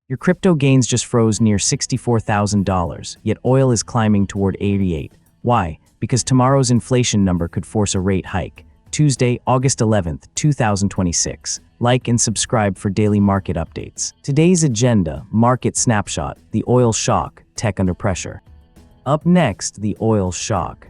Your crypto gains just froze near $64,000, yet oil is climbing toward 88. Why? Because tomorrow's inflation number could force a rate hike. Tuesday, August 11th, 2026. Like and subscribe for daily market updates. Today's agenda: market snapshot, the oil shock, tech under pressure. Up next, the oil shock.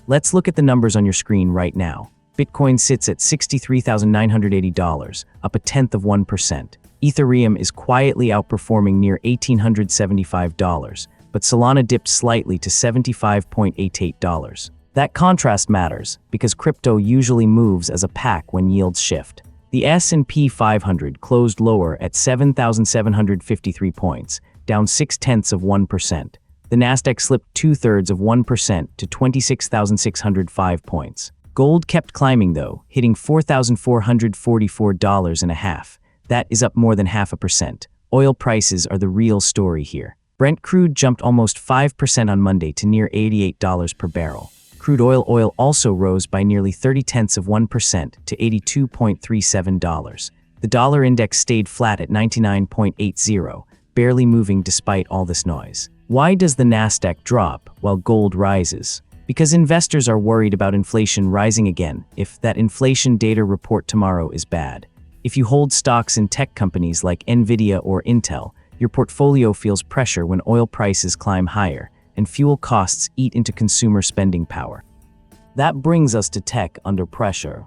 Let's look at the numbers on your screen right now. Bitcoin sits at $63,980, up 0.1%. Ethereum is quietly outperforming near $1,875, but Solana dipped slightly to $75.88. That contrast matters, because crypto usually moves as a pack when yields shift. The S&P 500 closed lower at 7,753 points, down 0.6%. The Nasdaq slipped 0.2% to 26,605 points. Gold kept climbing though, hitting $4,444.50. That is up more than 0.5%. Oil prices are the real story here. Brent crude jumped almost 5% on Monday to near $88 per barrel. Crude oil also rose by nearly 0.3% to $82.37. The dollar index stayed flat at 99.80, barely moving despite all this noise. Why does the Nasdaq drop while gold rises? Because investors are worried about inflation rising again if that inflation data report tomorrow is bad. If you hold stocks in tech companies like Nvidia or Intel, your portfolio feels pressure when oil prices climb higher and fuel costs eat into consumer spending power. That brings us to tech under pressure.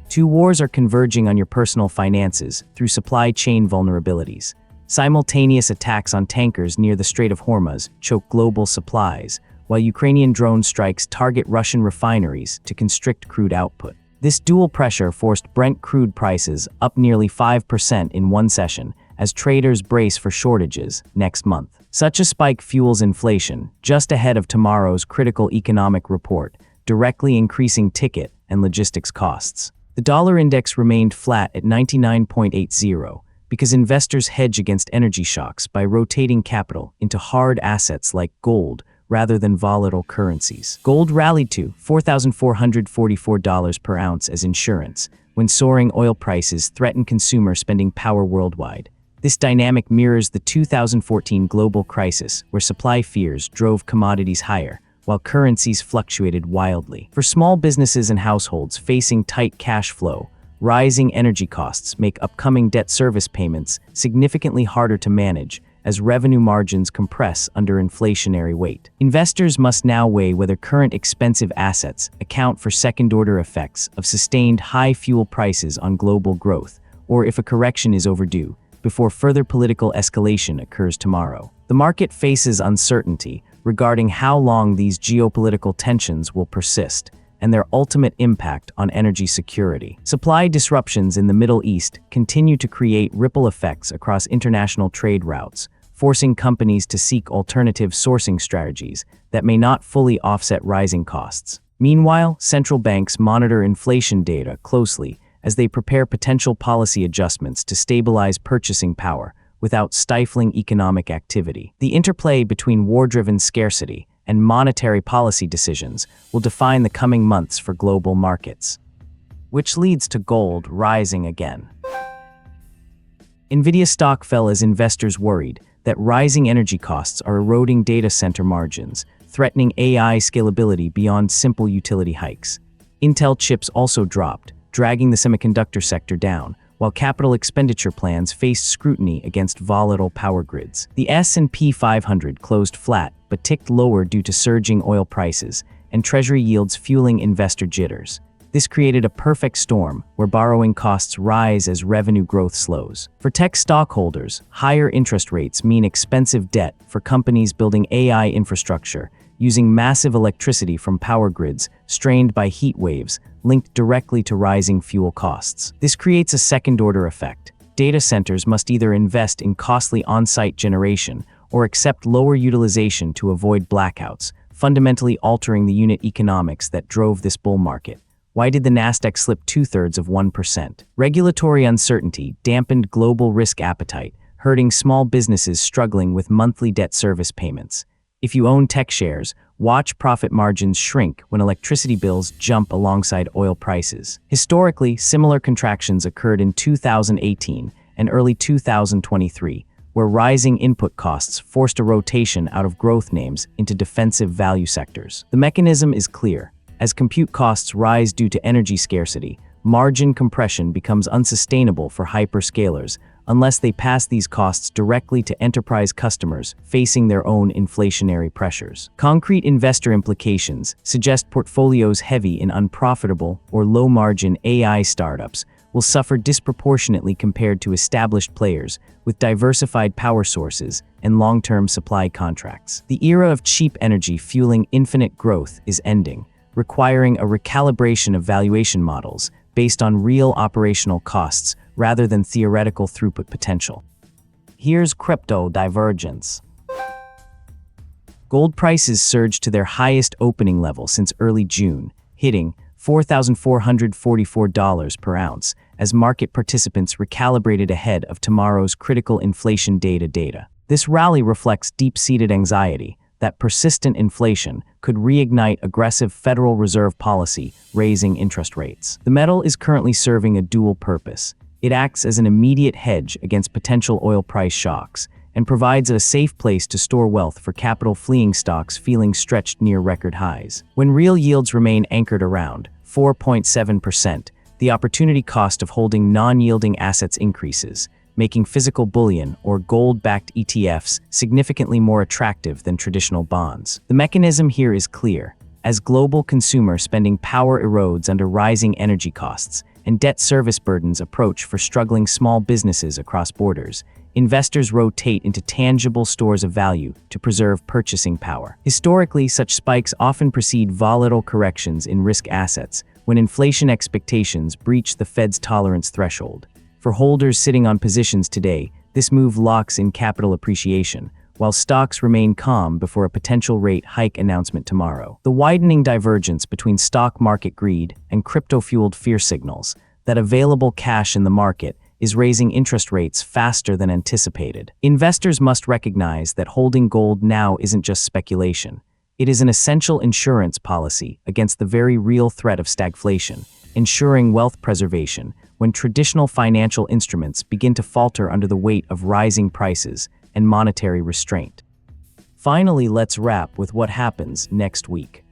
Two wars are converging on your personal finances through supply chain vulnerabilities. Simultaneous attacks on tankers near the Strait of Hormuz choke global supplies, while Ukrainian drone strikes target Russian refineries to constrict crude output. This dual pressure forced Brent crude prices up nearly 5% in one session as traders brace for shortages next month. Such a spike fuels inflation just ahead of tomorrow's critical economic report, directly increasing ticket and logistics costs. The dollar index remained flat at 99.80 because investors hedge against energy shocks by rotating capital into hard assets like gold rather than volatile currencies. Gold rallied to $4,444 per ounce as insurance when soaring oil prices threaten consumer spending power worldwide. This dynamic mirrors the 2014 global crisis, where supply fears drove commodities higher, while currencies fluctuated wildly. For small businesses and households facing tight cash flow, rising energy costs make upcoming debt service payments significantly harder to manage as revenue margins compress under inflationary weight. Investors must now weigh whether current expensive assets account for second-order effects of sustained high fuel prices on global growth, or if a correction is overdue before further political escalation occurs tomorrow. The market faces uncertainty regarding how long these geopolitical tensions will persist and their ultimate impact on energy security. Supply disruptions in the Middle East continue to create ripple effects across international trade routes, forcing companies to seek alternative sourcing strategies that may not fully offset rising costs. Meanwhile, central banks monitor inflation data closely as they prepare potential policy adjustments to stabilize purchasing power without stifling economic activity. The interplay between war-driven scarcity and monetary policy decisions will define the coming months for global markets, which leads to gold rising again. Nvidia stock fell as investors worried that rising energy costs are eroding data center margins, threatening AI scalability beyond simple utility hikes. Intel chips also dropped, dragging the semiconductor sector down, while capital expenditure plans faced scrutiny against volatile power grids. The S&P 500 closed flat but ticked lower due to surging oil prices and treasury yields fueling investor jitters. This created a perfect storm where borrowing costs rise as revenue growth slows. For tech stockholders, higher interest rates mean expensive debt for companies building AI infrastructure, using massive electricity from power grids strained by heat waves linked directly to rising fuel costs. This creates a second-order effect. Data centers must either invest in costly on-site generation or accept lower utilization to avoid blackouts, fundamentally altering the unit economics that drove this bull market. Why did the Nasdaq slip 0.2%? Regulatory uncertainty dampened global risk appetite, hurting small businesses struggling with monthly debt service payments. If you own tech shares, watch profit margins shrink when electricity bills jump alongside oil prices. Historically, similar contractions occurred in 2018 and early 2023, where rising input costs forced a rotation out of growth names into defensive value sectors. The mechanism is clear. As compute costs rise due to energy scarcity, margin compression becomes unsustainable for hyperscalers unless they pass these costs directly to enterprise customers facing their own inflationary pressures. Concrete investor implications suggest portfolios heavy in unprofitable or low-margin AI startups will suffer disproportionately compared to established players with diversified power sources and long-term supply contracts. The era of cheap energy fueling infinite growth is ending, requiring a recalibration of valuation models based on real operational costs rather than theoretical throughput potential. Here's crypto divergence. Gold prices surged to their highest opening level since early June, hitting $4,444 per ounce as market participants recalibrated ahead of tomorrow's critical inflation data. This rally reflects deep-seated anxiety that persistent inflation could reignite aggressive Federal Reserve policy, raising interest rates. The metal is currently serving a dual purpose. It acts as an immediate hedge against potential oil price shocks and provides a safe place to store wealth for capital-fleeing stocks feeling stretched near record highs. When real yields remain anchored around 4.7%, the opportunity cost of holding non-yielding assets increases, making physical bullion or gold-backed ETFs significantly more attractive than traditional bonds. The mechanism here is clear. As global consumer spending power erodes under rising energy costs and debt service burdens approach for struggling small businesses across borders, investors rotate into tangible stores of value to preserve purchasing power. Historically, such spikes often precede volatile corrections in risk assets when inflation expectations breach the Fed's tolerance threshold. For holders sitting on positions today, this move locks in capital appreciation, while stocks remain calm before a potential rate hike announcement tomorrow. The widening divergence between stock market greed and crypto-fueled fear signals that available cash in the market is raising interest rates faster than anticipated. Investors must recognize that holding gold now isn't just speculation. It is an essential insurance policy against the very real threat of stagflation, ensuring wealth preservation when traditional financial instruments begin to falter under the weight of rising prices and monetary restraint. Finally, let's wrap with what happens next week.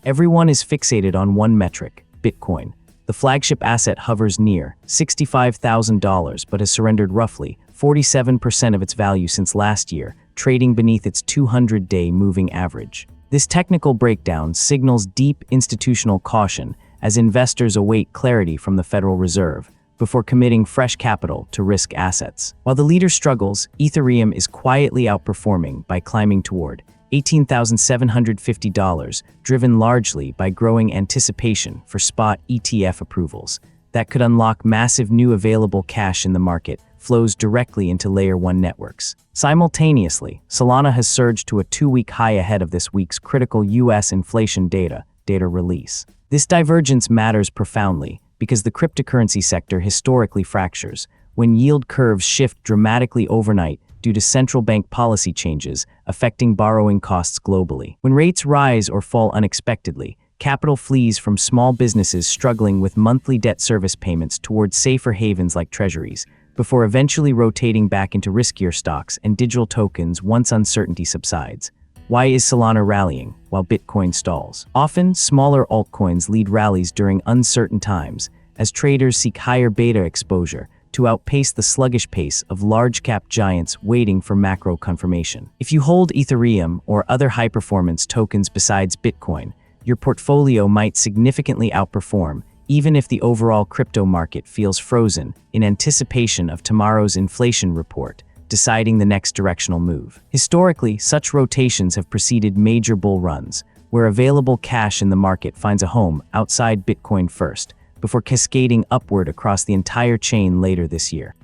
Everyone is fixated on one metric, Bitcoin. The flagship asset hovers near $65,000 but has surrendered roughly 47% of its value since last year, trading beneath its 200-day moving average. This technical breakdown signals deep institutional caution as investors await clarity from the Federal Reserve before committing fresh capital to risk assets. While the leader struggles, Ethereum is quietly outperforming by climbing toward $18,750, driven largely by growing anticipation for spot ETF approvals that could unlock massive new available cash in the market flows directly into Layer 1 networks. Simultaneously, Solana has surged to a 2-week high ahead of this week's critical U.S. inflation data release. This divergence matters profoundly because the cryptocurrency sector historically fractures when yield curves shift dramatically overnight due to central bank policy changes affecting borrowing costs globally. When rates rise or fall unexpectedly, capital flees from small businesses struggling with monthly debt service payments towards safer havens like treasuries, before eventually rotating back into riskier stocks and digital tokens once uncertainty subsides. Why is Solana rallying while Bitcoin stalls? Often, smaller altcoins lead rallies during uncertain times as traders seek higher beta exposure to outpace the sluggish pace of large-cap giants waiting for macro confirmation. If you hold Ethereum or other high-performance tokens besides Bitcoin, your portfolio might significantly outperform even if the overall crypto market feels frozen in anticipation of tomorrow's inflation report, deciding the next directional move. Historically, such rotations have preceded major bull runs, where available cash in the market finds a home outside Bitcoin first, before cascading upward across the entire chain later this year.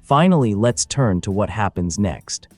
Finally, let's turn to what happens next.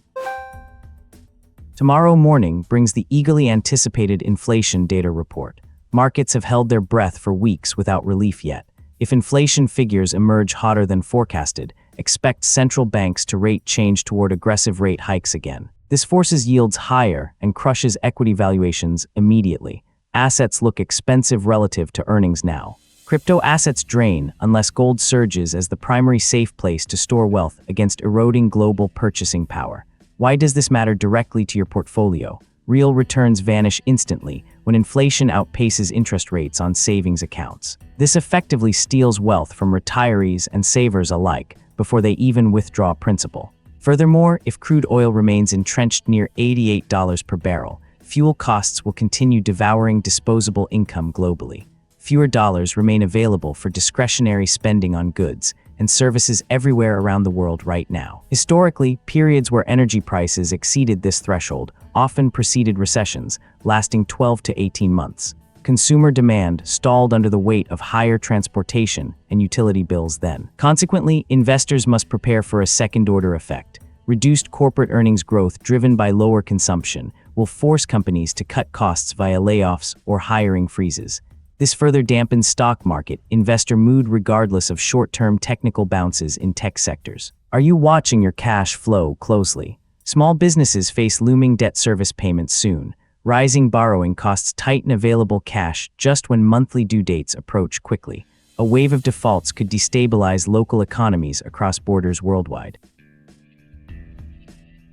Tomorrow morning brings the eagerly anticipated inflation data report. Markets have held their breath for weeks without relief yet. If inflation figures emerge hotter than forecasted, expect central banks to rate change toward aggressive rate hikes again. This forces yields higher and crushes equity valuations immediately. Assets look expensive relative to earnings now, Crypto assets drain unless gold surges as the primary safe place to store wealth against eroding global purchasing power. Why does this matter directly to your portfolio? Real returns vanish instantly when inflation outpaces interest rates on savings accounts. This effectively steals wealth from retirees and savers alike before they even withdraw principal. Furthermore, if crude oil remains entrenched near $88 per barrel, fuel costs will continue devouring disposable income globally. Fewer dollars remain available for discretionary spending on goods and services everywhere around the world right now. Historically, periods where energy prices exceeded this threshold often preceded recessions, lasting 12 to 18 months. Consumer demand stalled under the weight of higher transportation and utility bills then. Consequently, investors must prepare for a second-order effect. Reduced corporate earnings growth driven by lower consumption will force companies to cut costs via layoffs or hiring freezes. This further dampens stock market investor mood regardless of short-term technical bounces in tech sectors. Are you watching your cash flow closely? Small businesses face looming debt service payments soon. Rising borrowing costs tighten available cash just when monthly due dates approach quickly. A wave of defaults could destabilize local economies across borders worldwide.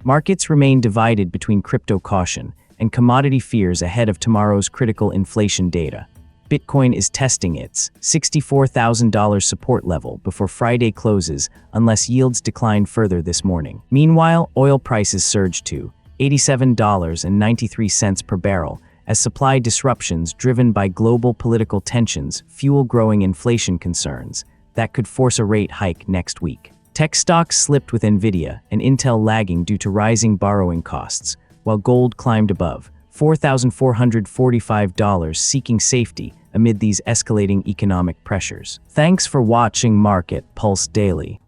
Markets remain divided between crypto caution and commodity fears ahead of tomorrow's critical inflation data. Bitcoin is testing its $64,000 support level before Friday closes unless yields decline further this morning. Meanwhile, oil prices surged to $87.93 per barrel as supply disruptions driven by global political tensions fuel growing inflation concerns that could force a rate hike next week. Tech stocks slipped with Nvidia and Intel lagging due to rising borrowing costs, while gold climbed above $4,445 seeking safety amid these escalating economic pressures. Thanks for watching Market Pulse Daily.